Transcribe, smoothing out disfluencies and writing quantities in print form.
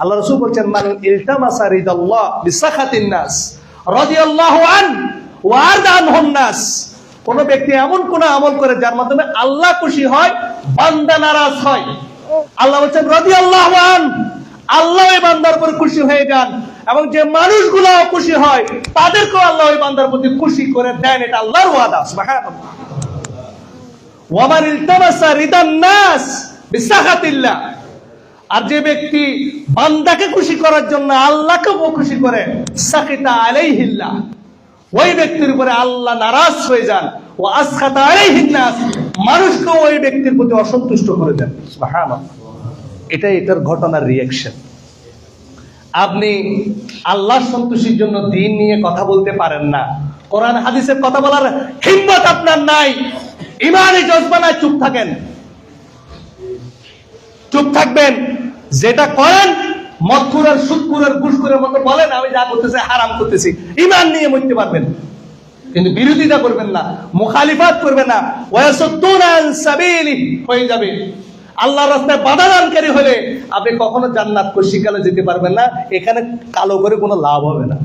আল্লাহ রাসূল বলছেন, মান ইলতামাসা রিদাল্লাহ বিসাখাতিন নাস রাদিয়াল্লাহু আন ওয়া আরদানহুন নাস। কোন ব্যক্তি এমন কোন আমল করে যার মাধ্যমে আল্লাহ খুশি হয়, বান্দা নারাজ হয়, আল্লাহ বলছেন রাদিয়াল্লাহু আন, আল্লাহ ওই বান্দার উপর খুশি হয়ে যান, এবং যে মানুষগুলো খুশি হয় তাদেরকেও আল্লাহ ওই বান্দার প্রতি খুশি করে দেন। এটা আল্লাহর ওয়াদা। সুবহানাল্লাহ। ওয়া মান ইলতামাসা রিদান নাস বিসাখাতিল্লাহ, আর যে ব্যক্তি বান্দাকে খুশি করার জন্য আল্লাহকে খুশি করে, সাকিতা আলাইহিল্লাহ, ওই ব্যক্তির উপরে আল্লাহ নারাজ হয়ে যান। ও আসখাতা আলাইহিন নাস, মানুষকে ওই ব্যক্তির প্রতি অসন্তুষ্ট করে দেন। সুবহানাল্লাহ। এটার ঘটনার রিঅ্যাকশন। আপনি আল্লাহর সন্তুষ্টির জন্য দিন নিয়ে কথা বলতে পারেন না, কোরআন হাদিসের কথা বলার হিম্মত আপনার নাই, ইমানে জজবা নাই, চুপ থাকেন। চুপ থাকবেন। যেটা করেন মদখুর আর সুদখুর আর ঘুষখোরের মতো বলেন, আমি যা করতেছি হারাম করতেছি, ঈমান নিয়ে মরতে পারবেন, কিন্তু বিরোধিতা করবেন না, মুখালিফাত করবেন না। ওয়ায়াসুদ্দুনা আন সাবিলি হয়ে যাবে। আল্লাহর রাস্তায় বাধা দানকারী হলে আপনি কখনো জান্নাত কশিকালে যেতে পারবেন না। এখানে কালো করে কোনো লাভ হবে না।